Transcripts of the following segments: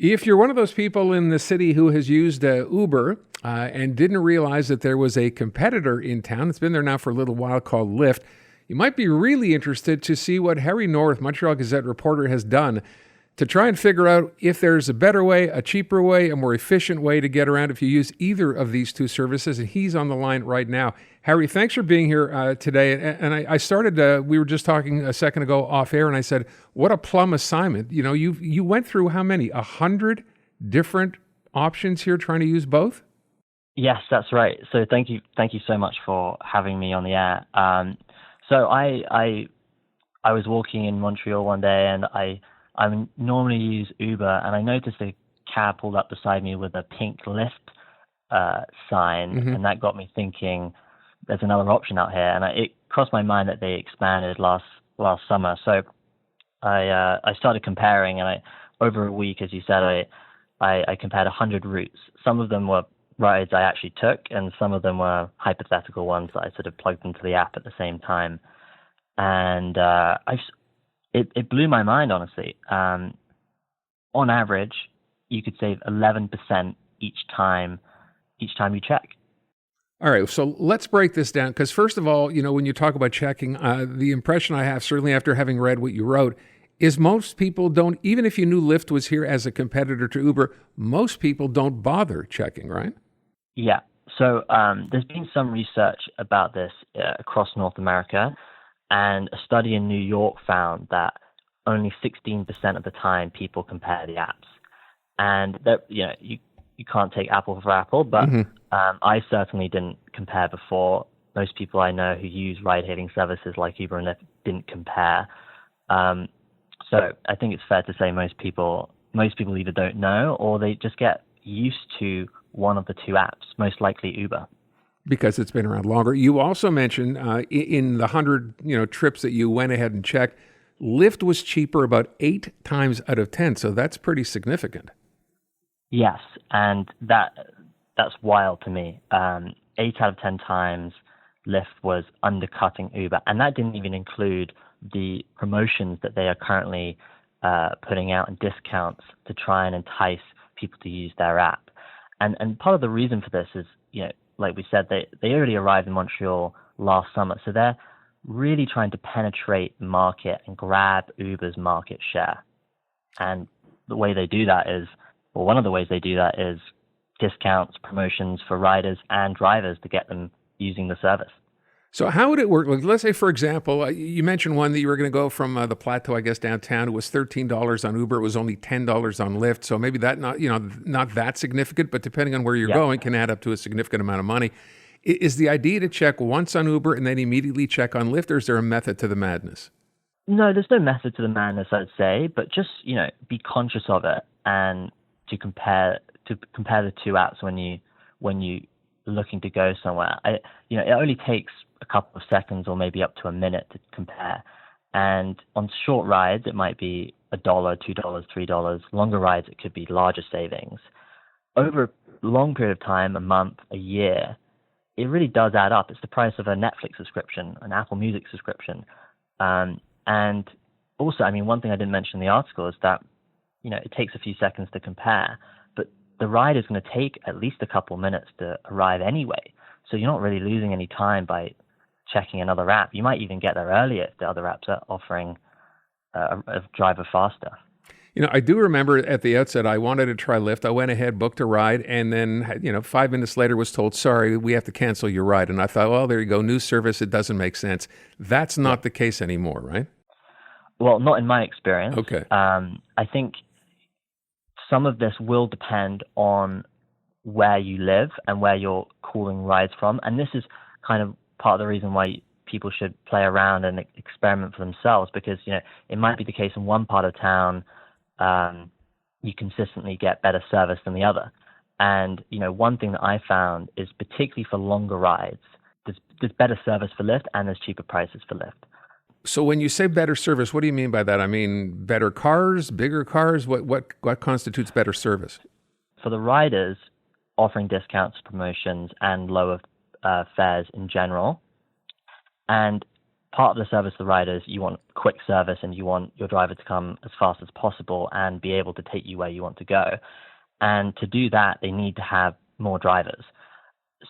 If you're one of those people in the city who has used Uber and didn't realize that there was a competitor in town, it's been there now for a little while, called Lyft, you might be really interested to see what Harry North, Montreal Gazette reporter, has done to try and figure out if there's a better way, a cheaper way, a more efficient way to get around if you use either of these two services. And he's on the line right now. Harry, thanks for being here today. And I started, we were just talking a second ago off air, and I said, what a plum assignment. You know, you went through how many? 100 different options here trying to use both? Yes, that's right. So thank you so much for having me on the air. So I was walking in Montreal one day, and I normally use Uber, and I noticed a cab pulled up beside me with a pink Lyft sign, and that got me thinking, there's another option out here, and it crossed my mind that they expanded last summer. So I started comparing, and over a week, as you said, I compared 100 routes. Some of them were rides I actually took, and some of them were hypothetical ones that I sort of plugged into the app at the same time. And it blew my mind, honestly. On average, you could save 11% each time you check. All right, so let's break this down, because first of all, you know, when you talk about checking, the impression I have, certainly after having read what you wrote, is most people don't, even if you knew Lyft was here as a competitor to Uber, most people don't bother checking, right? Yeah. So there's been some research about this across North America, and a study in New York found that only 16% of the time people compare the apps. And that, you know, you can't take apple for apple, but I certainly didn't compare before. Most people I know who use ride-hailing services like Uber and Lyft didn't compare. So I think it's fair to say most people either don't know, or they just get used to one of the two apps, most likely Uber. Because it's been around longer. You also mentioned in the 100 trips that you went ahead and checked, Lyft was cheaper about 8 times out of 10. So that's pretty significant. Yes, and that's wild to me. 8 out of 10 times Lyft was undercutting Uber, and that didn't even include the promotions that they are currently putting out and discounts to try and entice people to use their app. And part of the reason for this is, you know, like we said, they already arrived in Montreal last summer, so they're really trying to penetrate the market and grab Uber's market share. And the way they do that is, well, one of the ways they do that is discounts, promotions for riders and drivers to get them using the service. So how would it work? Like, let's say, for example, you mentioned one that you were going to go from the Plateau, I guess, downtown. It was $13 on Uber. It was only $10 on Lyft. So maybe that not that significant, but depending on where you're going, can add up to a significant amount of money. Is the idea to check once on Uber and then immediately check on Lyft, or is there a method to the madness? No, there's no method to the madness, I'd say, but just, you know, be conscious of it and to compare the two apps when you looking to go somewhere. It only takes a couple of seconds or maybe up to a minute to compare. And on short rides, it might be $1, $2, $3. Longer rides, it could be larger savings. Over a long period of time, a month, a year, it really does add up. It's the price of a Netflix subscription, an Apple Music subscription. And also, I mean, one thing I didn't mention in the article is that, you know, it takes a few seconds to compare, but the ride is going to take at least a couple minutes to arrive anyway. So you're not really losing any time by checking another app. You might even get there earlier if the other apps are offering a driver faster. You know, I do remember at the outset, I wanted to try Lyft. I went ahead, booked a ride, and then, 5 minutes later was told, sorry, we have to cancel your ride. And I thought, well, there you go, new service, it doesn't make sense. That's not the case anymore, right? Well, not in my experience. Okay. I think some of this will depend on where you live and where you're calling rides from. And this is kind of part of the reason why people should play around and experiment for themselves, because, you know, it might be the case in one part of town, you consistently get better service than the other. And, you know, one thing that I found is particularly for longer rides, there's better service for Lyft and there's cheaper prices for Lyft. So when you say better service, what do you mean by that? I mean, better cars, bigger cars? What constitutes better service? For the riders, offering discounts, promotions, and lower fares in general. And part of the service to the riders, you want quick service and you want your driver to come as fast as possible and be able to take you where you want to go. And to do that, they need to have more drivers.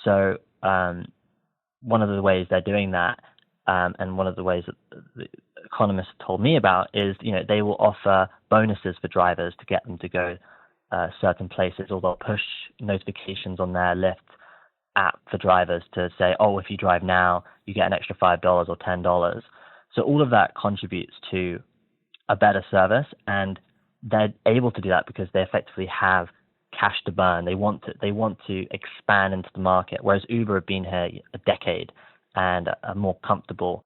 So one of the ways they're doing that, and one of the ways that the economists told me about is, they will offer bonuses for drivers to get them to go certain places, or they'll push notifications on their Lyft app for drivers to say, oh, if you drive now, you get an extra $5 or $10. So all of that contributes to a better service, and they're able to do that because they effectively have cash to burn. They want to expand into the market, whereas Uber have been here a decade and are more comfortable.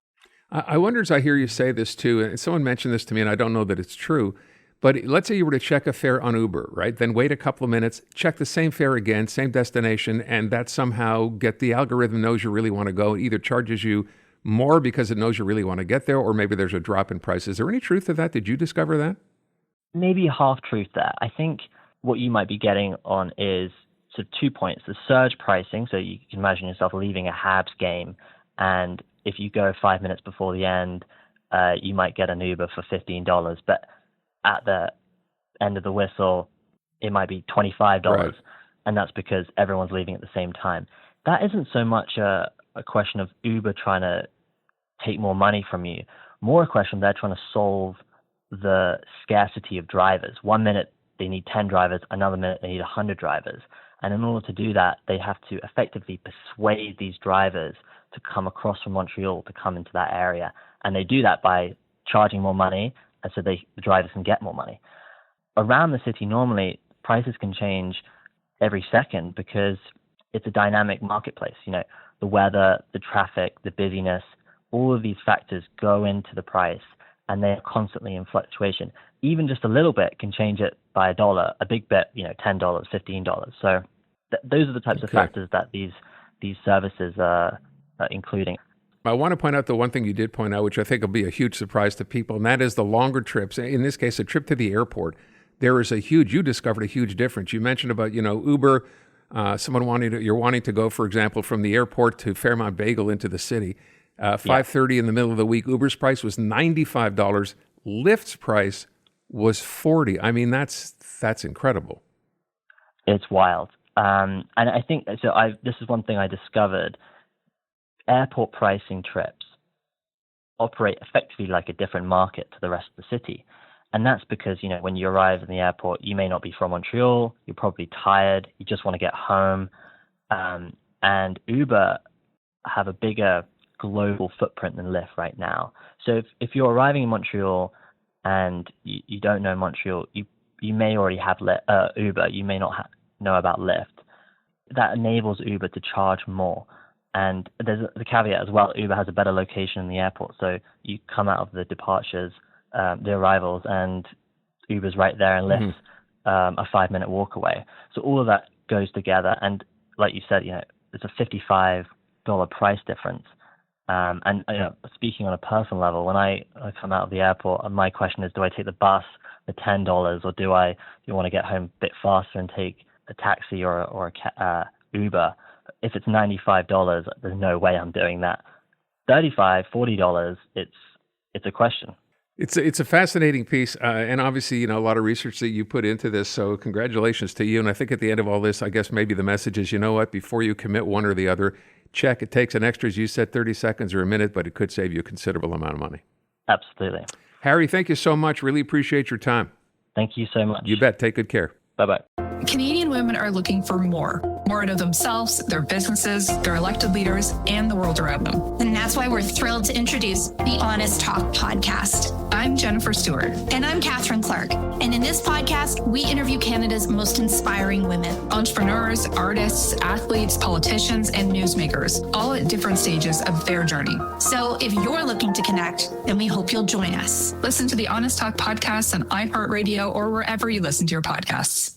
I wonder, as I hear you say this too, and someone mentioned this to me, and I don't know that it's true, but let's say you were to check a fare on Uber, right? Then wait a couple of minutes, check the same fare again, same destination, and that somehow the algorithm knows you really want to go. It either charges you more because it knows you really want to get there, or maybe there's a drop in price. Is there any truth to that? Did you discover that? Maybe half truth there. I think what you might be getting on is sort of 2 points. The surge pricing, so you can imagine yourself leaving a Habs game, and if you go 5 minutes before the end, you might get an Uber for $15, but at the end of the whistle, it might be $25, right. And that's because everyone's leaving at the same time. That isn't so much a question of Uber trying to take more money from you, more a question they're trying to solve the scarcity of drivers. 1 minute they need 10 drivers, another minute they need 100 drivers. And in order to do that, they have to effectively persuade these drivers to come across from Montreal to come into that area. And they do that by charging more money, and so the drivers can get more money. Around the city, normally, prices can change every second because it's a dynamic marketplace. The weather, the traffic, the busyness, all of these factors go into the price, and they are constantly in fluctuation. Even just a little bit can change it by $1, a big bit, $10, $15. So those are the types of factors that these services are including. I want to point out the one thing you did point out, which I think will be a huge surprise to people, and that is the longer trips. In this case, a trip to the airport. There is you discovered a huge difference. You mentioned about, Uber, you're wanting to go, for example, from the airport to Fairmount Bagel into the city. 5:30 in the middle of the week, Uber's price was $95. Lyft's price was $40. I mean, that's incredible. It's wild. And I think, this is one thing I discovered. Airport pricing trips operate effectively like a different market to the rest of the city. And that's because, when you arrive in the airport, you may not be from Montreal, you're probably tired, you just want to get home. And Uber have a bigger global footprint than Lyft right now. So if you're arriving in Montreal and you don't know Montreal, you may already have Uber, you may not know about Lyft. That enables Uber to charge more. And there's the caveat as well, Uber has a better location in the airport. So you come out of the departures, the arrivals, and Uber's right there, and Lyft's a 5-minute walk away. So all of that goes together. And like you said, it's a $55 price difference. And speaking on a personal level, when I come out of the airport, my question is, do I take the bus, the $10, or do you want to get home a bit faster and take a taxi or a Uber? If it's $95, there's no way I'm doing that. $35, $40, it's a question. It's a fascinating piece, and obviously, a lot of research that you put into this, so congratulations to you. And I think at the end of all this, I guess maybe the message is, before you commit one or the other, check. It takes an extra, as you said, 30 seconds or a minute, but it could save you a considerable amount of money. Absolutely. Harry, thank you so much. Really appreciate your time. Thank you so much. You bet. Take good care. Bye-bye. Canadian women are looking for more out of themselves, their businesses, their elected leaders, and the world around them. And that's why we're thrilled to introduce the Honest Talk podcast. I'm Jennifer Stewart. And I'm Catherine Clark. And in this podcast, we interview Canada's most inspiring women. Entrepreneurs, artists, athletes, politicians, and newsmakers, all at different stages of their journey. So if you're looking to connect, then we hope you'll join us. Listen to the Honest Talk podcast on iHeartRadio or wherever you listen to your podcasts.